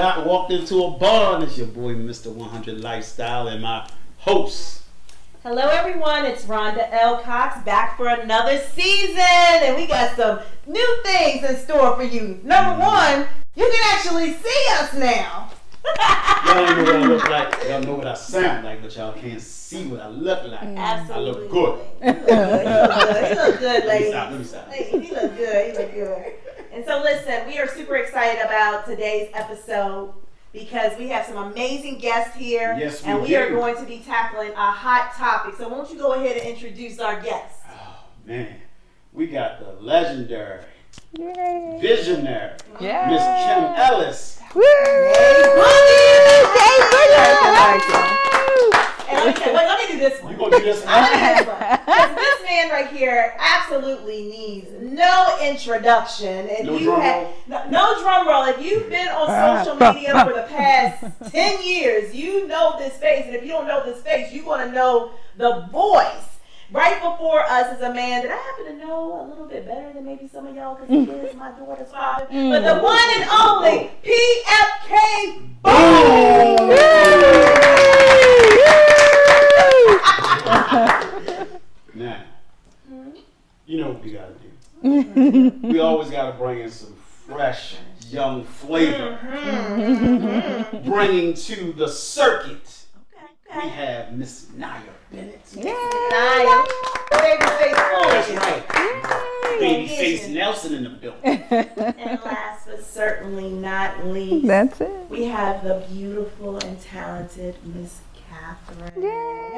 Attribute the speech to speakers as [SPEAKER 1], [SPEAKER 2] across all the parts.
[SPEAKER 1] Dot walked into a bar, and it's your boy, Mr. 100 Lifestyle, and my host.
[SPEAKER 2] Hello, everyone. It's Ronda L Cox back for another season, and we got some new things in store for you. Number one, you can actually see us now.
[SPEAKER 1] Y'all don't know what I look like. Y'all know what I sound like, but y'all can't see what I look like.
[SPEAKER 2] Absolutely.
[SPEAKER 1] I look good.
[SPEAKER 2] He look good, ladies.
[SPEAKER 1] Let me stop.
[SPEAKER 2] He look good. And so listen, we are super excited about today's episode because we have some amazing guests here.
[SPEAKER 1] Yes,
[SPEAKER 2] and we are going to be tackling a hot topic. So won't you go ahead and introduce our guests?
[SPEAKER 1] Oh, man. We got the legendary, visionary, Miss Kim Ellis.
[SPEAKER 3] Woo!
[SPEAKER 2] And let me do this one.
[SPEAKER 1] You gonna do this one?
[SPEAKER 2] Because this man right here absolutely needs no introduction. If
[SPEAKER 1] No
[SPEAKER 2] you
[SPEAKER 1] drum
[SPEAKER 2] have,
[SPEAKER 1] roll?
[SPEAKER 2] no drum roll. If you've been on social media for the past 10 years, you know this face. And if you don't know this face, you're going to know the voice. Right before us is a man that I happen to know a little bit better than maybe some of y'all because he is my daughter's father. But the one and only PFK Boom!
[SPEAKER 1] Now, you know what we gotta do. We always gotta bring in some fresh, young flavor. Bringing to the circuit, we have Miss Naya Bennett.
[SPEAKER 2] Naya. Babyface
[SPEAKER 1] That's
[SPEAKER 2] Fulton.
[SPEAKER 1] right. Babyface Nelson in the building.
[SPEAKER 2] And last but certainly not least,
[SPEAKER 3] That's it.
[SPEAKER 2] we have the beautiful and talented Miss Catherine.
[SPEAKER 1] I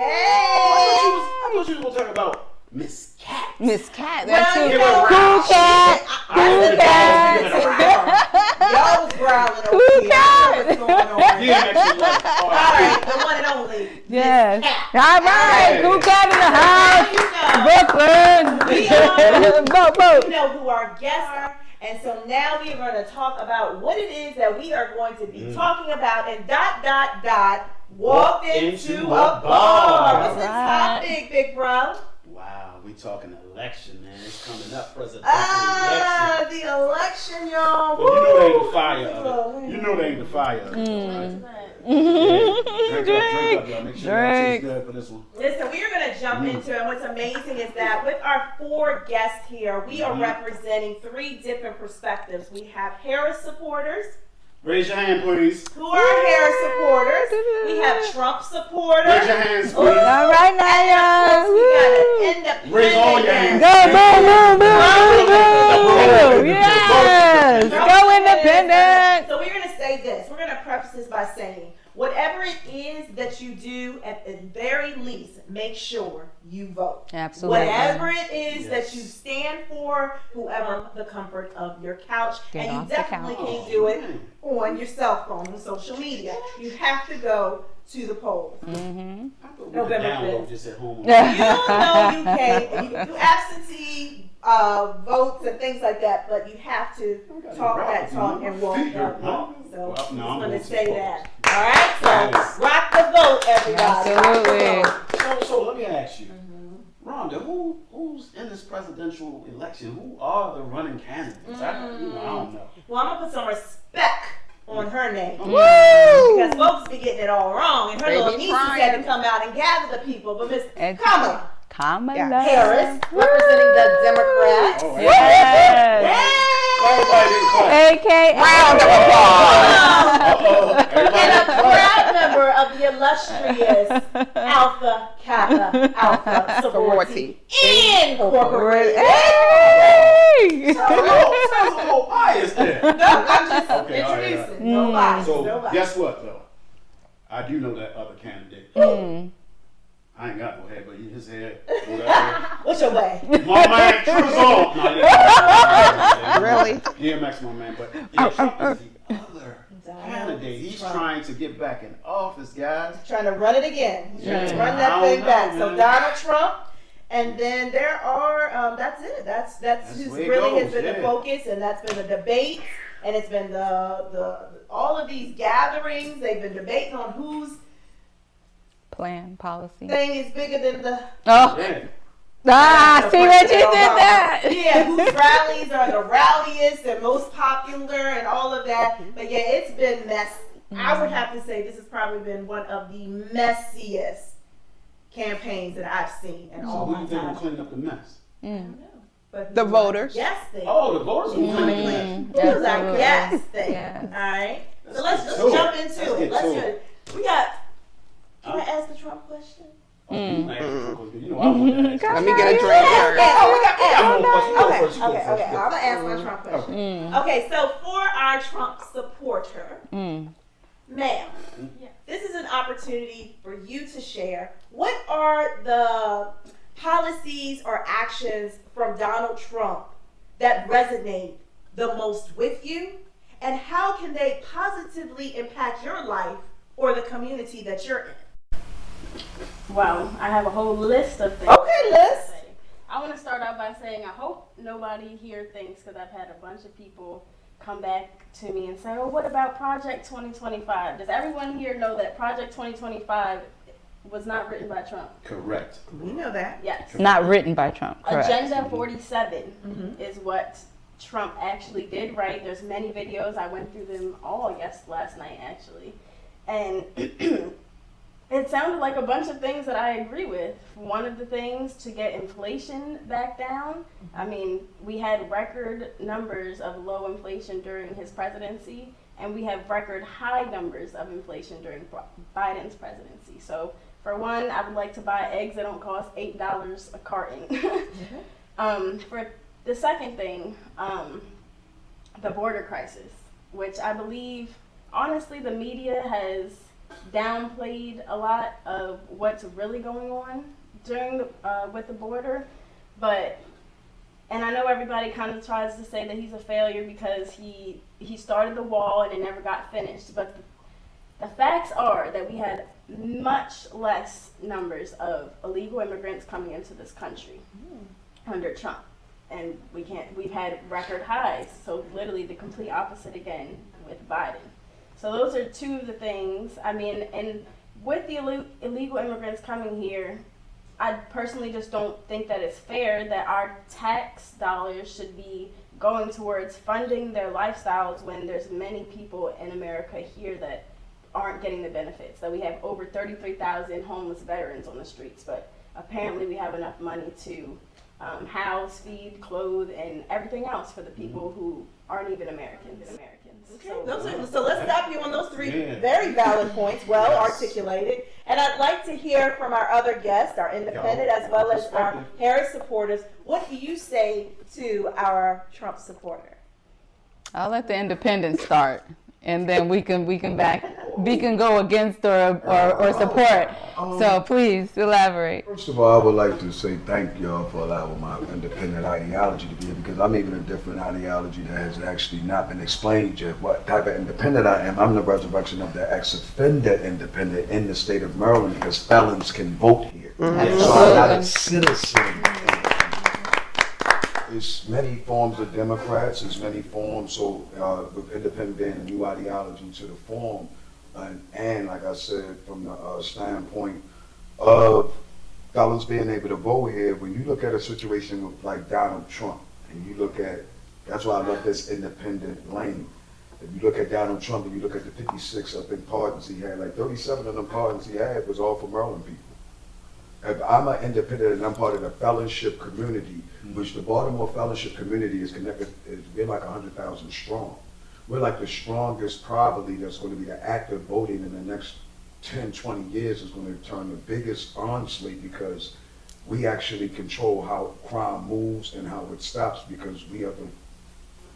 [SPEAKER 1] thought you was gonna talk about Miss Cat.
[SPEAKER 3] Miss Cat.
[SPEAKER 2] Well,
[SPEAKER 3] That's
[SPEAKER 2] you
[SPEAKER 3] it.
[SPEAKER 2] know,
[SPEAKER 3] Cool Cat.
[SPEAKER 2] Cool
[SPEAKER 3] Cat.
[SPEAKER 2] Y'all was growling over
[SPEAKER 3] Cool
[SPEAKER 2] here.
[SPEAKER 3] Cat.
[SPEAKER 2] I know what's going on.
[SPEAKER 1] Yeah, actually, like,
[SPEAKER 2] All right, the one and only.
[SPEAKER 3] Yes.
[SPEAKER 2] Cat.
[SPEAKER 3] All right.
[SPEAKER 1] Hey.
[SPEAKER 3] Cool Cat in the house. Brooklyn.
[SPEAKER 2] You know who our guests are. And so now we are going to talk about what it is that we are going to be talking about and ... walked into a bar. What's the topic, big bro?
[SPEAKER 1] wow, we talking election, man. It's coming up, presidential election.
[SPEAKER 2] The election, y'all.
[SPEAKER 1] But you know they ain't the fire of it. You know they ain't the fire of it. Right? Yeah. Drink up, y'all. Make sure y'all taste good for this one.
[SPEAKER 2] Listen, we are going to jump into it. And what's amazing is that with our 4 guests here, we are representing 3 different perspectives. We have Harris supporters.
[SPEAKER 1] Raise your hand, please.
[SPEAKER 2] Who are Harris supporters? We have Trump supporters.
[SPEAKER 1] Raise your hands, please.
[SPEAKER 3] All right, Naya.
[SPEAKER 2] We got an independent.
[SPEAKER 1] Raise all your hands.
[SPEAKER 3] Go, yes. Go independent.
[SPEAKER 2] So we're going to say this. We're going to preface this by saying, whatever it is that you do, at the very least, make sure you vote.
[SPEAKER 3] Absolutely.
[SPEAKER 2] Whatever it is that you stand for, whoever the comfort of your couch.
[SPEAKER 3] Get
[SPEAKER 2] and
[SPEAKER 3] off
[SPEAKER 2] you
[SPEAKER 3] the
[SPEAKER 2] definitely
[SPEAKER 3] couch.
[SPEAKER 2] can't do it on your cell phone, on social media. You have to go to the polls. November 5th.
[SPEAKER 1] Just at home.
[SPEAKER 2] You know you can. You can do absentee votes and things like that, but you have to talk that talk and walk that walk. So I'm just going to say that. All right? So rock the vote, everybody.
[SPEAKER 3] Absolutely.
[SPEAKER 1] So let me ask you, Rhonda, who's in this presidential election? Who are the running candidates? I don't know.
[SPEAKER 2] Well, I'm going to put some respect on her name.
[SPEAKER 3] Woo!
[SPEAKER 2] Because folks be getting it all wrong. And her little nieces had to come out and gather the people. But Miss Kamala Harris, representing the Democrats.
[SPEAKER 1] Oh,
[SPEAKER 3] Yes. AKA
[SPEAKER 2] Round of
[SPEAKER 1] Uh-oh.
[SPEAKER 2] And a proud member of the illustrious Alpha Kappa Alpha Sorority Incorporated.
[SPEAKER 3] Hey!
[SPEAKER 1] Sounds a little biased there.
[SPEAKER 2] No, I'm just
[SPEAKER 1] Okay, all right,
[SPEAKER 2] introducing. Nobody.
[SPEAKER 1] So guess what, though? I do know that other candidate. I ain't got no hair, but his hair.
[SPEAKER 2] What's your way?
[SPEAKER 1] My man, Truzon. No, yeah.
[SPEAKER 3] Really?
[SPEAKER 1] DMX, my man. But yeah, Trump is the other candidate. He's trying to get back in office, guys.
[SPEAKER 2] Trying to run it again. He's trying to run
[SPEAKER 1] I
[SPEAKER 2] that
[SPEAKER 1] don't
[SPEAKER 2] thing
[SPEAKER 1] know,
[SPEAKER 2] back.
[SPEAKER 1] man.
[SPEAKER 2] So Donald Trump, and then there are, that's it. That's who's
[SPEAKER 1] where it
[SPEAKER 2] really has
[SPEAKER 1] goes,
[SPEAKER 2] been
[SPEAKER 1] yeah.
[SPEAKER 2] the focus, and that's been the debate, and it's been the all of these gatherings. They've been debating on whose
[SPEAKER 3] Plan, policy.
[SPEAKER 2] thing is bigger than the.
[SPEAKER 3] Oh.
[SPEAKER 1] Yeah.
[SPEAKER 3] See what you did there?
[SPEAKER 2] Yeah, whose rallies are the rowdiest and most popular and all of that. But yeah, it's been messy. I would have to say this has probably been one of the messiest campaigns that I've seen in all
[SPEAKER 1] So
[SPEAKER 2] my
[SPEAKER 1] who do you think will
[SPEAKER 2] time.
[SPEAKER 1] clean up the mess?
[SPEAKER 2] I don't know. But
[SPEAKER 3] The voters.
[SPEAKER 2] Yes, they.
[SPEAKER 1] Oh, the voters will clean up the mess.
[SPEAKER 2] It was a yes thing.
[SPEAKER 3] Yes.
[SPEAKER 2] All right. So
[SPEAKER 1] Let's
[SPEAKER 2] let's
[SPEAKER 1] get to
[SPEAKER 2] jump
[SPEAKER 1] it.
[SPEAKER 2] into
[SPEAKER 1] Let's
[SPEAKER 2] it.
[SPEAKER 1] get
[SPEAKER 2] Let's
[SPEAKER 1] to
[SPEAKER 2] do
[SPEAKER 1] it.
[SPEAKER 2] it. We got. Can I ask the Trump question?
[SPEAKER 1] You know I want that.
[SPEAKER 4] Let me get a drink first.
[SPEAKER 2] Okay. I'm gonna ask my Trump question. Okay, so for our Trump supporter, ma'am, this is an opportunity for you to share. What are the policies or actions from Donald Trump that resonate the most with you, and how can they positively impact your life or the community that you're in?
[SPEAKER 5] Well, I have a whole list of things.
[SPEAKER 2] Okay, Liz.
[SPEAKER 5] I want to start out by saying I hope nobody here thinks, because I've had a bunch of people come back to me and say, oh, what about Project 2025? Does everyone here know that Project 2025 was not written by Trump?
[SPEAKER 1] Correct.
[SPEAKER 2] We know that.
[SPEAKER 5] Yes.
[SPEAKER 3] Not written by Trump. Correct.
[SPEAKER 5] Agenda 47 is what Trump actually did write. There's many videos. I went through them all last night, actually. And it sounded like a bunch of things that I agree with. One of the things, to get inflation back down. I mean, we had record numbers of low inflation during his presidency, and we have record high numbers of inflation during Biden's presidency. So, for one, I would like to buy eggs that don't cost $8 a carton. For the second thing, the border crisis, which I believe, honestly, the media has downplayed a lot of what's really going on during with the border, and I know everybody kind of tries to say that he's a failure because he started the wall and it never got finished, but the facts are that we had much less numbers of illegal immigrants coming into this country under Trump, and we've had record highs, so literally the complete opposite again with Biden. So those are two of the things. I mean, and with the illegal immigrants coming here, I personally just don't think that it's fair that our tax dollars should be going towards funding their lifestyles when there's many people in America here that aren't getting the benefits. That we have over 33,000 homeless veterans on the streets, but apparently we have enough money to house, feed, clothe, and everything else for the people who aren't even Americans.
[SPEAKER 2] Okay. So let's stop you on those three very valid points, well articulated. And I'd like to hear from our other guests, our independent as well as our Harris supporters. What do you say to our Trump supporter?
[SPEAKER 3] I'll let the independents start, and then we can go against or support. So please elaborate.
[SPEAKER 6] First of all, I would like to say thank y'all for allowing my independent ideology to be here, because I'm even a different ideology that has actually not been explained yet. What type of independent I am? I'm the resurrection of the ex-offender independent in the state of Maryland, because felons can vote here. So I'm not a citizen. There's many forms of Democrats, there's many forms, so with independent being a new ideology to the form, and like I said, from the standpoint of felons being able to vote here, when you look at a situation with like Donald Trump, and you look at, that's why I love this independent lane. If you look at Donald Trump and you look at the 56, I think, pardons he had, like 37 of them pardons he had was all for Maryland people. If I'm an independent and I'm part of the fellowship community, which the Baltimore fellowship community is connected, we're like 100,000 strong. We're like the strongest probably that's going to be the active voting in the next 10, 20 years is going to turn the biggest onslaught, because we actually control how crime moves and how it stops, because we are the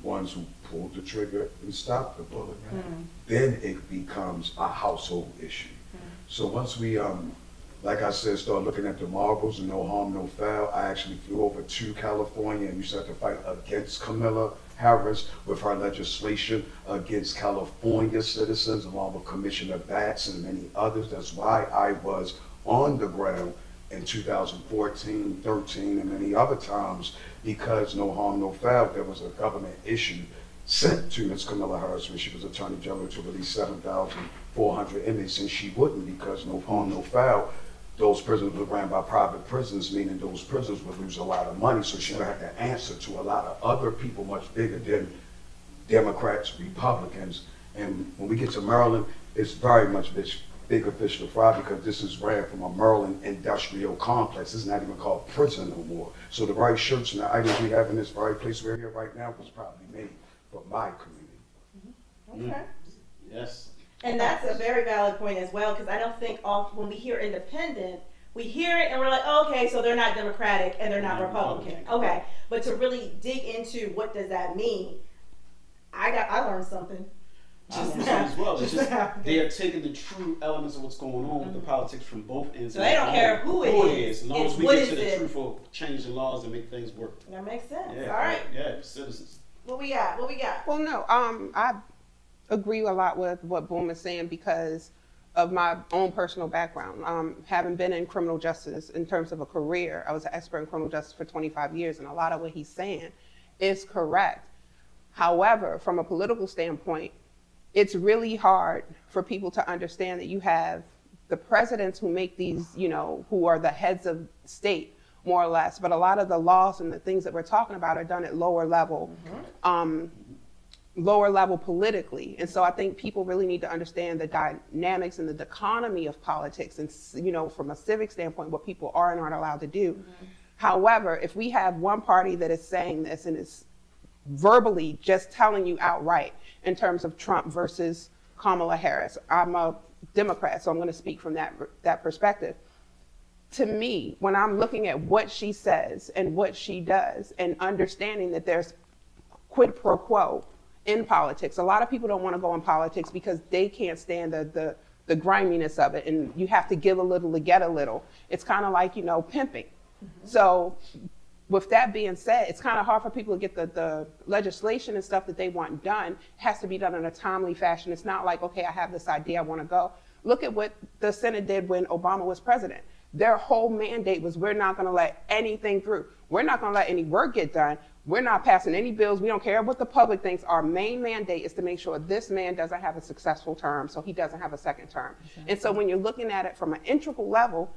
[SPEAKER 6] ones who pulled the trigger and stopped the bullet. Then it becomes a household issue. So once we like I said, start looking at the marbles and no harm, no foul. I actually flew over to California and we started to fight against Kamala Harris with her legislation against California citizens, along with Commissioner Batts and many others. That's why I was on the ground in 2014, 13, and many other times, because no harm, no foul, there was a government issue sent to Ms. Kamala Harris when she was Attorney General to release 7,400 inmates, and she wouldn't, because no harm, no foul. those prisons were ran by private prisons, meaning those prisons would lose a lot of money, so she would have to answer to a lot of other people much bigger than Democrats, Republicans. And when we get to Maryland, it's very much bigger fish to fry, because this is ran from a Maryland industrial complex. It's not even called prison no more. So the very shirts and the items we have in this very place we're here right now was probably made for my community.
[SPEAKER 2] Okay.
[SPEAKER 1] Yes.
[SPEAKER 2] And that's a very valid point as well, because I don't think when we hear independent, we hear it and we're like, oh, okay, so they're not Democratic and they're not Republican. Okay, but to really dig into what does that mean, I learned something.
[SPEAKER 1] I learned something as well. It's just they are taking the true elements of what's going on with the politics from both ends.
[SPEAKER 2] So they don't care who it is.
[SPEAKER 1] As long as we get to the truth of changing laws and make things work.
[SPEAKER 2] That makes sense.
[SPEAKER 1] Yeah,
[SPEAKER 2] all right.
[SPEAKER 1] Yeah, citizens.
[SPEAKER 2] What we got?
[SPEAKER 4] Well, no, I agree a lot with what Boom is saying because of my own personal background. Having been in criminal justice in terms of a career, I was an expert in criminal justice for 25 years, and a lot of what he's saying is correct. However, from a political standpoint, it's really hard for people to understand that you have the presidents who make these, who are the heads of state, more or less, but a lot of the laws and the things that we're talking about are done at lower level politically. And so I think people really need to understand the dynamics and the economy of politics and, from a civic standpoint, what people are and aren't allowed to do. However, if we have one party that is saying this and is verbally just telling you outright in terms of Trump versus Kamala Harris, I'm a Democrat, so I'm going to speak from that perspective. To me, when I'm looking at what she says and what she does and understanding that there's quid pro quo in politics, a lot of people don't want to go in politics because they can't stand the griminess of it, and you have to give a little to get a little. It's kind of like, pimping. So with that being said, it's kind of hard for people to get the legislation and stuff that they want done. It has to be done in a timely fashion. It's not like, okay, I have this idea, I want to go. Look at what the Senate did when Obama was president. Their whole mandate was, we're not going to let anything through. We're not going to let any work get done. We're not passing any bills. We don't care what the public thinks. Our main mandate is to make sure this man doesn't have a successful term, so he doesn't have a second term. Exactly. And so when you're looking at it from an integral level,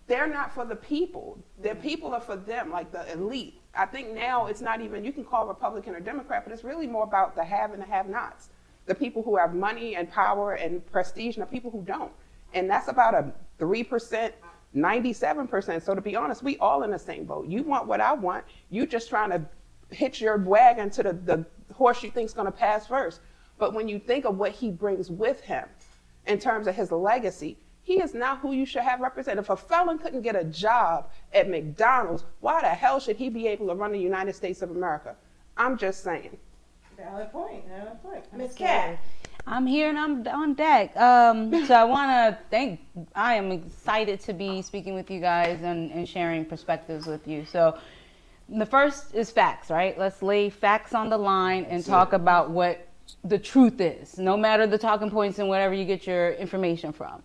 [SPEAKER 4] they're not for the people. The people are for them, like the elite. I think now it's not even, you can call Republican or Democrat, but it's really more about the have and the have-nots. The people who have money and power and prestige and the people who don't. And that's about a 3%, 97%. So to be honest, we all in the same boat. You want what I want. You just trying to hitch your wagon to the horse you think's gonna pass first. But when you think of what he brings with him in terms of his legacy, he is not who you should have represented. If a felon couldn't get a job at McDonald's, why the hell should he be able to run the United States of America? I'm just saying.
[SPEAKER 2] Valid point. Ms. Cat.
[SPEAKER 3] I'm here and I'm on deck. So I want to I am excited to be speaking with you guys and sharing perspectives with you. So the first is facts, right? Let's lay facts on the line and talk about what the truth is, no matter the talking points and whatever you get your information from.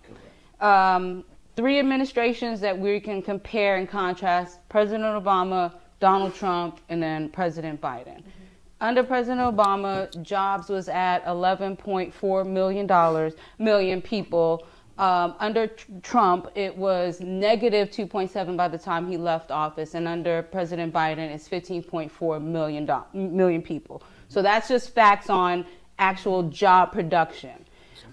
[SPEAKER 3] 3 administrations that we can compare and contrast: President Obama, Donald Trump, and then President Biden. Under President Obama, jobs was at 11.4 million people. Under Trump, it was negative 2.7 by the time he left office. And under President Biden, it's 15.4 million people. So that's just facts on actual job production.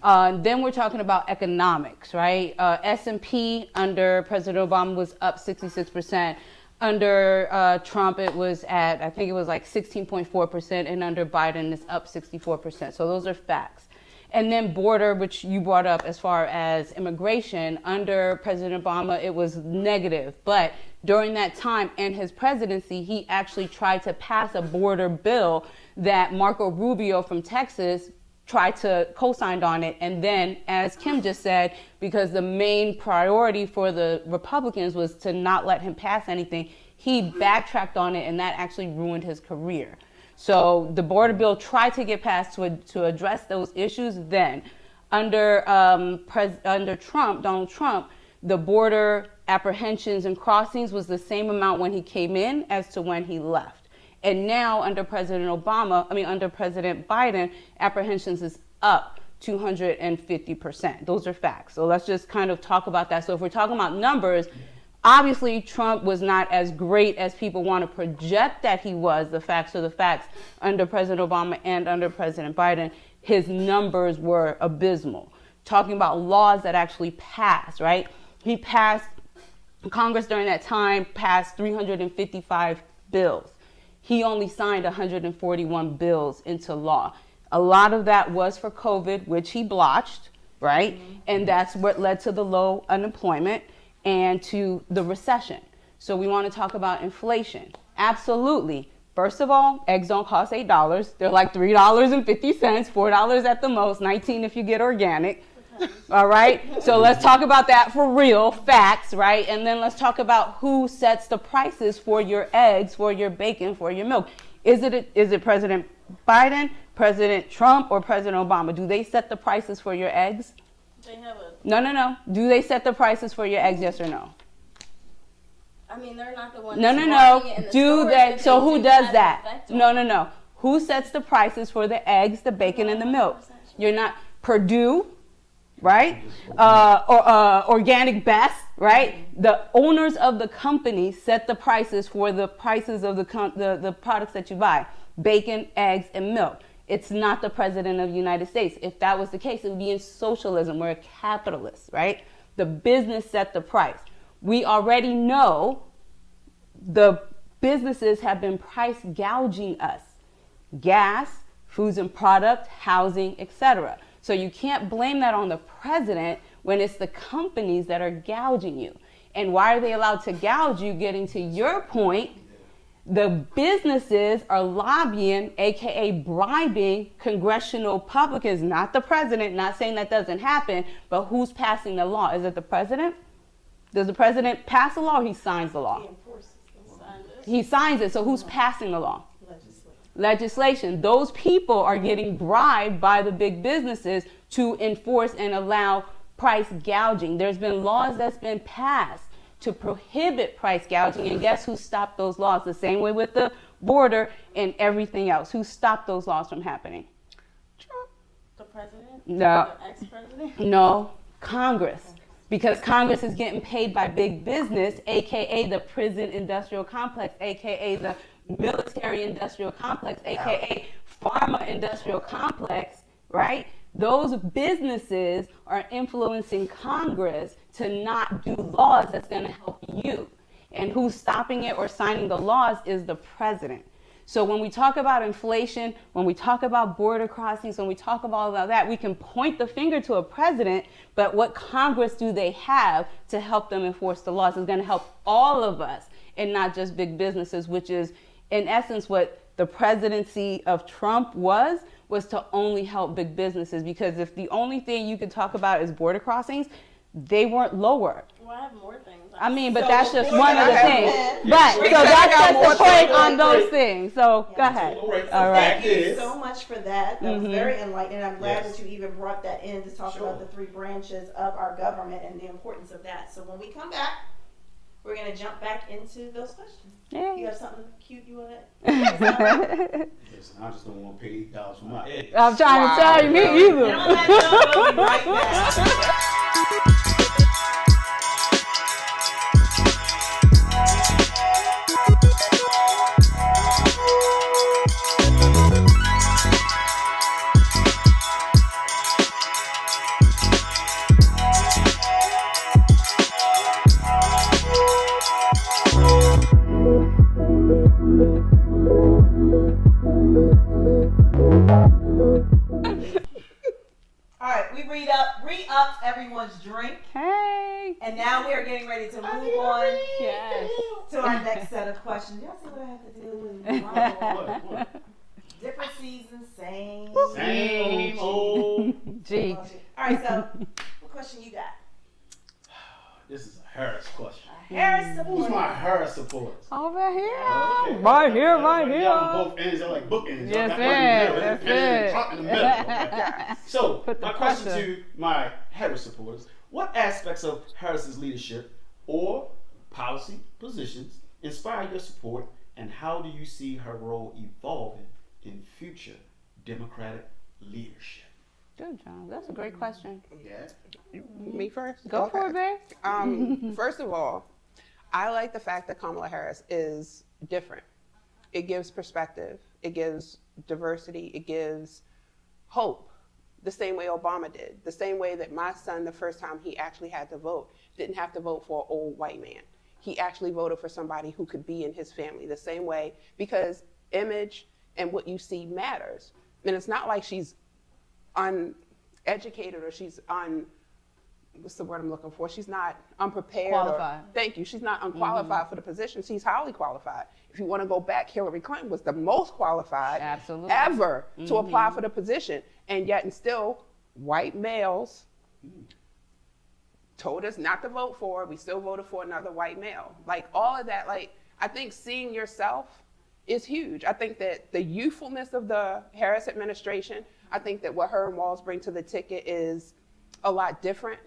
[SPEAKER 3] Then we're talking about economics, right? S&P under President Obama was up 66%. Under Trump, it was at, I think it was like 16.4%, and under Biden, it's up 64%. So those are facts. And then border, which you brought up as far as immigration, under President Obama, it was negative. But during that time and his presidency, he actually tried to pass a border bill that Marco Rubio from Texas tried to co-sign on it. And then, as Kim just said, because the main priority for the Republicans was to not let him pass anything, he backtracked on it, and that actually ruined his career. So the border bill tried to get passed to address those issues. Then under Trump, Donald Trump, the border apprehensions and crossings was the same amount when he came in as to when he left. And now under President Biden, apprehensions is up 250%. Those are facts. So let's just kind of talk about that. So if we're talking about numbers, obviously Trump was not as great as people want to project that he was. The facts are the facts. Under President Obama and under President Biden, his numbers were abysmal. Talking about laws that actually passed, right? He passed, Congress during that time passed 355 bills. He only signed 141 bills into law. A lot of that was for COVID, which he blotched, right? And that's what led to the low unemployment and to the recession. So we want to talk about inflation. Absolutely. First of all, eggs don't cost $8. They're like $3.50, $4 at the most, $19 if you get organic. All right. So let's talk about that for real, facts, right? And then let's talk about who sets the prices for your eggs, for your bacon, for your milk. Is it President Biden, President Trump, or President Obama? Do they set the prices for your eggs?
[SPEAKER 5] They have a.
[SPEAKER 3] No. Do they set the prices for your eggs? Yes or no?
[SPEAKER 5] I mean, they're not the ones.
[SPEAKER 3] No.
[SPEAKER 5] It in the
[SPEAKER 3] Do
[SPEAKER 5] stores,
[SPEAKER 3] they?
[SPEAKER 5] but
[SPEAKER 3] So
[SPEAKER 5] they
[SPEAKER 3] who
[SPEAKER 5] do
[SPEAKER 3] does
[SPEAKER 5] have
[SPEAKER 3] that?
[SPEAKER 5] an effect on
[SPEAKER 3] No. Who sets the prices for the eggs, the bacon, and the milk? You're not Purdue, right? Organic Best, right? The owners of the company set the prices for the prices of the products that you buy: bacon, eggs, and milk. It's not the president of the United States. If that was the case, it would be in socialism. We're a capitalist, right? The business set the price. We already know the businesses have been price gouging us. Gas, foods and product, housing, etc. So you can't blame that on the president when it's the companies that are gouging you. And why are they allowed to gouge you? Getting to your point, the businesses are lobbying, aka bribing congressional Republicans, not the president. Not saying that doesn't happen, but who's passing the law? Is it the president? Does the president pass the law or he signs the law? He signs it. So who's passing the law? Legislation. Those people are getting bribed by the big businesses to enforce and allow price gouging. There's been laws that's been passed to prohibit price gouging, and guess who stopped those laws? The same way with the border and everything else. Who stopped those laws from happening?
[SPEAKER 5] Trump. The president?
[SPEAKER 3] No.
[SPEAKER 5] The ex-president?
[SPEAKER 3] No, Congress. Because Congress is getting paid by big business, aka the prison industrial complex, aka the military industrial complex, aka pharma industrial complex, right? Those businesses are influencing Congress to not do laws that's going to help you. And who's stopping it or signing the laws is the president. So when we talk about inflation, when we talk about border crossings, when we talk about all of that, we can point the finger to a president, but what Congress do they have to help them enforce the laws is going to help all of us and not just big businesses, which is in essence what the presidency of Trump was to only help big businesses. Because if the only thing you could talk about is border crossings, they weren't lower.
[SPEAKER 5] Well, I have more things.
[SPEAKER 3] I mean, but
[SPEAKER 2] So
[SPEAKER 3] that's just
[SPEAKER 2] before
[SPEAKER 3] one of the
[SPEAKER 2] that
[SPEAKER 3] things.
[SPEAKER 2] happened-
[SPEAKER 3] But so that's just the point on those
[SPEAKER 2] Great.
[SPEAKER 3] things. So go ahead.
[SPEAKER 1] All right.
[SPEAKER 3] All right.
[SPEAKER 2] Thank you so much for that. That was very enlightening. I'm glad
[SPEAKER 1] Yes.
[SPEAKER 2] that you even brought that in to talk
[SPEAKER 1] Sure.
[SPEAKER 2] about the three branches of our government and the importance of that. So when we come back, we're going to jump back into those questions.
[SPEAKER 3] Yay.
[SPEAKER 2] You have something cute you want to?
[SPEAKER 1] Listen, I just don't want to pay $8 for my eggs.
[SPEAKER 3] I'm trying to tell you, me
[SPEAKER 2] And
[SPEAKER 3] either.
[SPEAKER 2] on that note, we'll be right back. All right, we re-upped everyone's drink,
[SPEAKER 3] Hey.
[SPEAKER 2] and now we are getting ready to move on
[SPEAKER 3] Yes.
[SPEAKER 2] to our next set of questions. Y'all see what I have to deal with? Wow.
[SPEAKER 1] What?
[SPEAKER 2] Different seasons, same.
[SPEAKER 1] Same old.
[SPEAKER 3] Gee.
[SPEAKER 2] All right, so what question you got?
[SPEAKER 1] This is a Harris question.
[SPEAKER 2] Harris
[SPEAKER 1] Who's
[SPEAKER 2] supporter.
[SPEAKER 1] my Harris supporters?
[SPEAKER 3] Over here.
[SPEAKER 1] Okay.
[SPEAKER 3] Right here, right
[SPEAKER 1] Y'all
[SPEAKER 3] here.
[SPEAKER 1] on both ends. Y'all like bookends.
[SPEAKER 3] Yes,
[SPEAKER 1] Y'all got
[SPEAKER 3] sir.
[SPEAKER 1] one in the
[SPEAKER 3] That's
[SPEAKER 1] middle, and
[SPEAKER 3] it.
[SPEAKER 1] Trump in the middle. Okay. So,
[SPEAKER 3] Put the
[SPEAKER 1] my question
[SPEAKER 3] pressure.
[SPEAKER 1] to my Harris supporters: what aspects of Harris's leadership or policy positions inspire your support, and how do you see her role evolving in future Democratic leadership?
[SPEAKER 3] Good job. That's a great question.
[SPEAKER 1] Yeah.
[SPEAKER 4] Me first?
[SPEAKER 3] Go for it, babe.
[SPEAKER 4] First of all, I like the fact that Kamala Harris is different. It gives perspective. It gives diversity. It gives hope. The same way Obama did. The same way that my son, the first time he actually had to vote, didn't have to vote for an old white man. He actually voted for somebody who could be in his family. The same way, because image and what you see matters. And it's not like she's uneducated or she's what's the word I'm looking for? She's not unprepared.
[SPEAKER 3] Qualified.
[SPEAKER 4] Thank you. She's not unqualified for the position. She's highly qualified. If you want to go back, Hillary Clinton was the most qualified ever to apply for the position. And yet, and still, white males told us not to vote for her. We still voted for another white male. Like, all of that, like, I think seeing yourself is huge. I think that the youthfulness of the Harris administration, I think that what her and Walz bring to the ticket is a lot different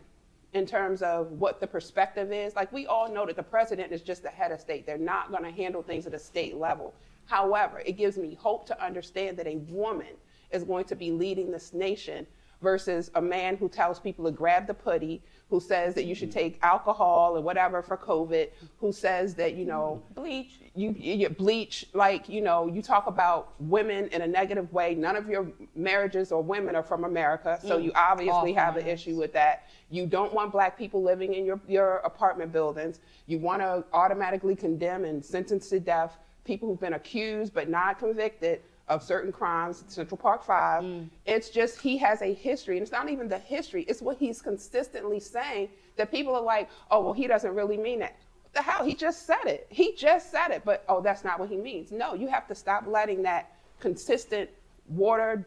[SPEAKER 4] in terms of what the perspective is. Like, we all know that the president is just the head of state. They're not going to handle things at a state level. However, it gives me hope to understand that a woman is going to be leading this nation versus a man who tells people to grab the putty, who says that you should take alcohol or whatever for COVID, who says that, you know, bleach, you bleach, like, you know, you talk about women in a negative way. None of your marriages or women are from America, so you obviously have an issue with that. You don't want black people living in your apartment buildings. You want to automatically condemn and sentence to death people who've been accused but not convicted of certain crimes, Central Park 5. It's just, he has a history, and it's not even the history, it's what he's consistently saying that people are like, oh, well, he doesn't really mean that. What the hell, he just said it. He just said it, but oh, that's not what he means. No, you have to stop letting that consistent water,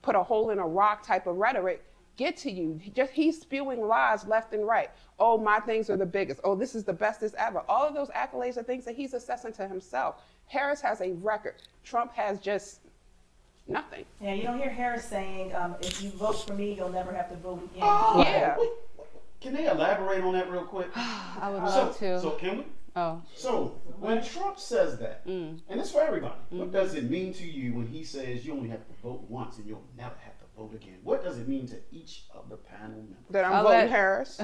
[SPEAKER 4] put a hole in a rock type of rhetoric get to you. He's spewing lies left and right. Oh, my things are the biggest. Oh, this is the bestest ever. All of those accolades are things that he's assessing to himself. Harris has a record. Trump has just nothing.
[SPEAKER 2] Yeah, you don't hear Harris saying, if you vote for me, you'll never have to vote again.
[SPEAKER 4] Oh, yeah.
[SPEAKER 1] Can they elaborate on that real quick?
[SPEAKER 3] I would love to.
[SPEAKER 1] So can we?
[SPEAKER 3] Oh.
[SPEAKER 1] So when Trump says that, and it's for everybody, what does it mean to you when he says you only have to vote once and you'll never have to vote again? What does it mean to each of the panel members?
[SPEAKER 4] That I'm voting Harris.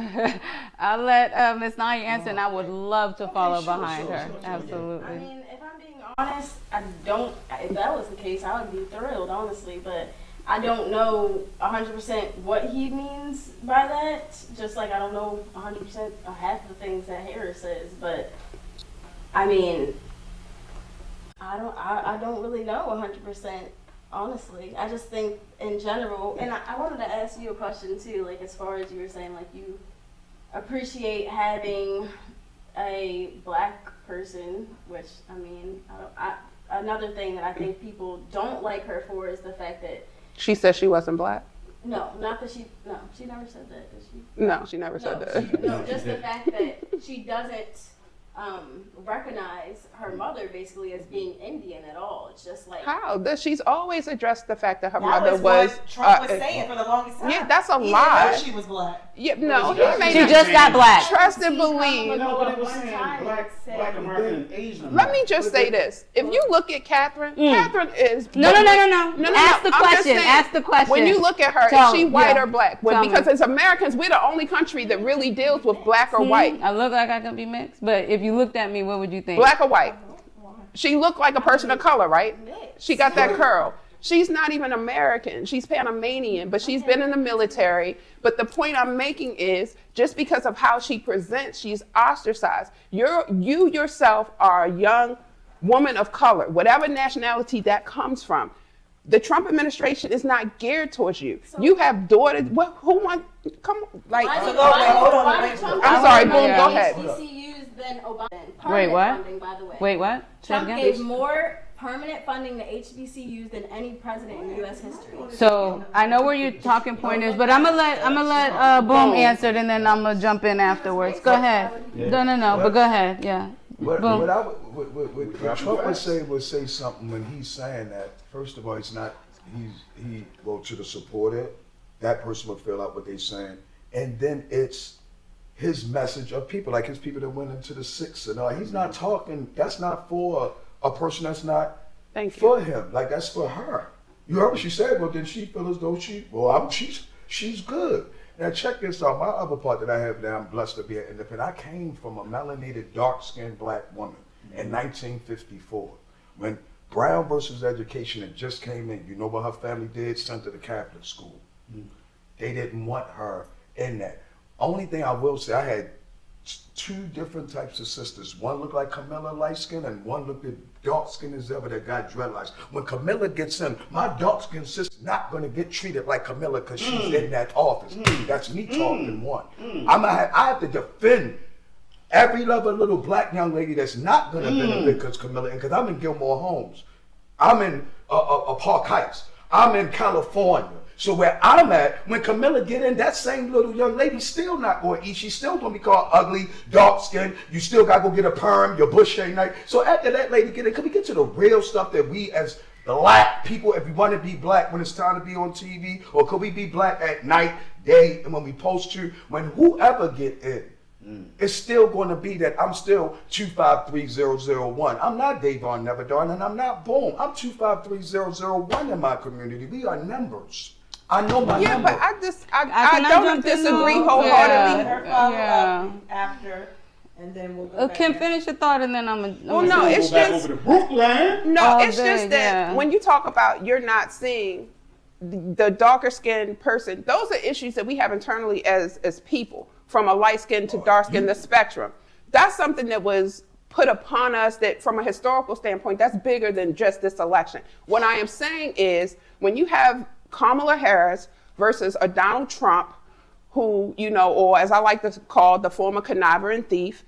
[SPEAKER 3] I'll let Ms. Naya answer, and I would love to follow behind her.
[SPEAKER 1] Sure.
[SPEAKER 3] Absolutely.
[SPEAKER 5] I mean, if I'm being honest, if that was the case, I would be thrilled, honestly, but I don't know 100% what he means by that, just like I don't know 100% or half the things that Harris says, but I mean, I don't really know 100%, honestly. I just think in general, and I wanted to ask you a question too, like as far as you were saying, like you appreciate having a black person, which I mean, another thing that I think people don't like her for is the fact that
[SPEAKER 4] She said she wasn't black?
[SPEAKER 5] No, not that she never said that, did she?
[SPEAKER 4] No, she never said that.
[SPEAKER 5] Just the fact that she doesn't recognize her mother basically as being Indian at all. It's just like
[SPEAKER 4] How? She's always addressed the fact that her
[SPEAKER 2] That
[SPEAKER 4] mother
[SPEAKER 2] was
[SPEAKER 4] was.
[SPEAKER 2] what Trump was saying for the longest time.
[SPEAKER 4] Yeah, that's a
[SPEAKER 2] He
[SPEAKER 4] lie.
[SPEAKER 2] didn't know she was black.
[SPEAKER 4] Yeah, no, he made
[SPEAKER 3] She
[SPEAKER 4] it.
[SPEAKER 3] just got black.
[SPEAKER 4] Trust and believe.
[SPEAKER 1] No, but it was
[SPEAKER 5] One
[SPEAKER 1] saying
[SPEAKER 5] time
[SPEAKER 1] black American and Asian.
[SPEAKER 4] Let me just say this. If you look at Catherine, Catherine is.
[SPEAKER 3] No. Ask the
[SPEAKER 4] I'm just
[SPEAKER 3] question.
[SPEAKER 4] saying,
[SPEAKER 3] Ask the question.
[SPEAKER 4] When you look at her,
[SPEAKER 3] Tell
[SPEAKER 4] is she
[SPEAKER 3] me,
[SPEAKER 4] white
[SPEAKER 3] yeah.
[SPEAKER 4] or black?
[SPEAKER 3] Tell me.
[SPEAKER 4] Because as Americans, we're the only country that really deals with black or white.
[SPEAKER 3] I look like I can be mixed, but if you looked at me, what would you think?
[SPEAKER 4] Black or white? She looked like a person of color, right? She got that curl. She's not even American. She's Panamanian, but she's been in the military. But the point I'm making is just because of how she presents, she's ostracized. You yourself are a young woman of color, whatever nationality that comes from. The Trump administration is not geared towards you. You have daughters. Who want? Come on, like.
[SPEAKER 2] Hold on.
[SPEAKER 4] I'm sorry. Boom. Go ahead.
[SPEAKER 5] HBCUs than Obama.
[SPEAKER 3] Wait, what?
[SPEAKER 5] Funding, by the way.
[SPEAKER 3] Wait, what? Say it
[SPEAKER 5] Trump
[SPEAKER 3] again?
[SPEAKER 5] gave more permanent funding to HBCUs than any president in U.S. history.
[SPEAKER 3] So I know where your talking point is, but I'm gonna let Boom answer it, and then I'm gonna jump in afterwards. Go ahead. No, but go ahead. Yeah.
[SPEAKER 6] What
[SPEAKER 3] Boom.
[SPEAKER 6] Trump would say something when he's saying that. First of all, it's not. He well, to the supporter, that person would fill out what they're saying, and then it's his message of people, like his people that went into the six and all. He's not talking. That's not for a person that's not for him. Like that's for her. You heard what she said? Well, then she feel as though she's good. Now check this out. My other part that I have now, I'm blessed to be an independent. I came from a melanated, dark-skinned black woman in 1954 when Brown versus Education had just came in. You know what her family did? Sent her to Catholic school. They didn't want her in that. Only thing I will say, I had two different types of sisters. One looked like Camilla, light skin, and one looked as dark skin as ever that got dreadlocks. When Camilla gets in, my dark skinned sister's not gonna get treated like Camilla because she's in that office. That's me talking one. I have to defend every little black young lady that's not gonna benefit because Camilla, and because I'm in Gilmore Homes, I'm in Park Heights, I'm in California. So where I'm at, when Camilla get in, that same little young lady still not going to eat. She's still going to be called ugly, dark skinned. You still got to go get a perm, your bush ain't night. So after that lady get in, can we get to the real stuff that we as black people, if we want to be black when it's time to be on TV, or could we be black at night, day, and when we post to, when whoever get in, it's still going to be that I'm still 253001. I'm not Davon Neverdon, and I'm not Boom. I'm 253001 in my community. We are numbers. I know my number.
[SPEAKER 4] But I don't disagree wholeheartedly.
[SPEAKER 2] Let her follow up after, and then we'll go back.
[SPEAKER 3] Kim, finish your thought, and then I'm
[SPEAKER 4] Well, no, it's
[SPEAKER 1] Go back
[SPEAKER 4] just
[SPEAKER 1] over to Brooklyn.
[SPEAKER 4] no,
[SPEAKER 3] Oh,
[SPEAKER 4] it's just that when you talk about you're not seeing the darker skinned person, those are issues that we have internally as people, from a light skin to dark skin, the spectrum. That's something that was put upon us that from a historical standpoint, that's bigger than just this election. What I am saying is when you have Kamala Harris versus a Donald Trump, who, you know, or as I like to call the former conniver and thief,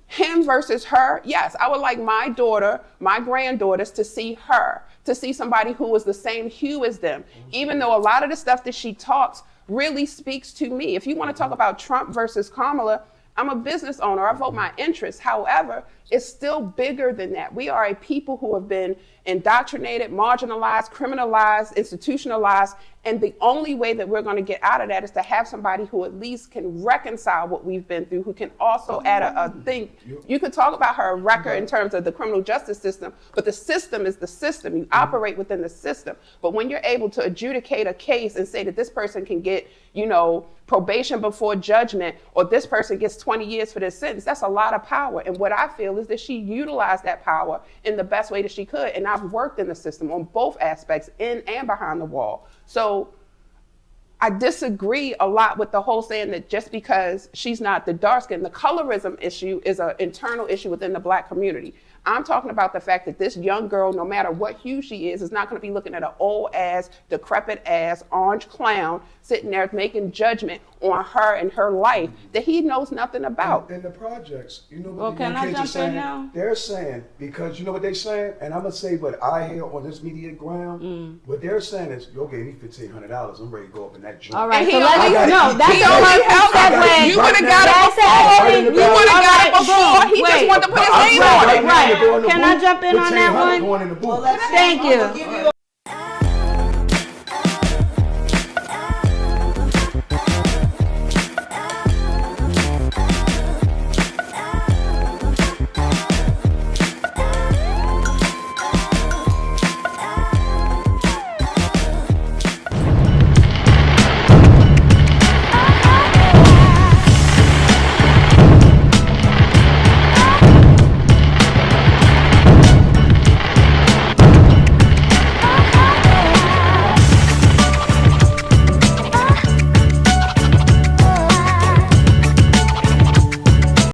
[SPEAKER 4] him versus her, yes, I would like my daughter, my granddaughters to see her, to see somebody who is the same hue as them, even though a lot of the stuff that she talks really speaks to me. If you want to talk about Trump versus Kamala, I'm a business owner. I vote my interests. However, it's still bigger than that. We are a people who have been indoctrinated, marginalized, criminalized, institutionalized. And the only way that we're going to get out of that is to have somebody who at least can reconcile what we've been through, who can also add a thing. You could talk about her record in terms of the criminal justice system, but the system is the system. You operate within the system. But when you're able to adjudicate a case and say that this person can get, you know, probation before judgment, or this person gets 20 years for this sentence, that's a lot of power. And what I feel is that she utilized that power in the best way that she could. And I've worked in the system on both aspects, in and behind the wall. So I disagree a lot with the whole saying that just because she's not the dark skin, the colorism issue is an internal issue within the black community. I'm talking about the fact that this young girl, no matter what hue she is not going to be looking at an old ass, decrepit ass, orange clown sitting there making judgment on her and her life that he knows nothing about.
[SPEAKER 6] In the projects, you know what
[SPEAKER 3] Well,
[SPEAKER 6] the
[SPEAKER 3] can
[SPEAKER 6] young
[SPEAKER 3] I
[SPEAKER 6] kids are
[SPEAKER 3] jump in
[SPEAKER 6] saying?
[SPEAKER 3] now?
[SPEAKER 6] They're saying, because you know what they're saying, and I'm gonna say what I hear on this media ground. What they're saying is, "Yo, gave me $1,500. I'm ready to go up in that joint."
[SPEAKER 3] All right,
[SPEAKER 4] And
[SPEAKER 3] so
[SPEAKER 4] he
[SPEAKER 3] let's
[SPEAKER 4] already-
[SPEAKER 3] no. That's
[SPEAKER 4] he
[SPEAKER 3] the
[SPEAKER 4] already
[SPEAKER 3] perfect
[SPEAKER 4] helped us.
[SPEAKER 3] segue.
[SPEAKER 4] You would have got it
[SPEAKER 3] That's
[SPEAKER 4] before.
[SPEAKER 3] it.
[SPEAKER 4] You would have got it before. He just
[SPEAKER 3] Wait.
[SPEAKER 4] wanted to put his
[SPEAKER 6] I'm
[SPEAKER 4] name
[SPEAKER 6] saying
[SPEAKER 4] on
[SPEAKER 6] right
[SPEAKER 4] it.
[SPEAKER 6] now,
[SPEAKER 3] Right.
[SPEAKER 6] to go in the
[SPEAKER 3] Can I
[SPEAKER 6] booth,
[SPEAKER 3] jump in on that
[SPEAKER 6] $1,500
[SPEAKER 3] one?
[SPEAKER 6] going in the booth.
[SPEAKER 2] Well, let's
[SPEAKER 3] Thank
[SPEAKER 2] I'm
[SPEAKER 3] you.
[SPEAKER 2] gonna give you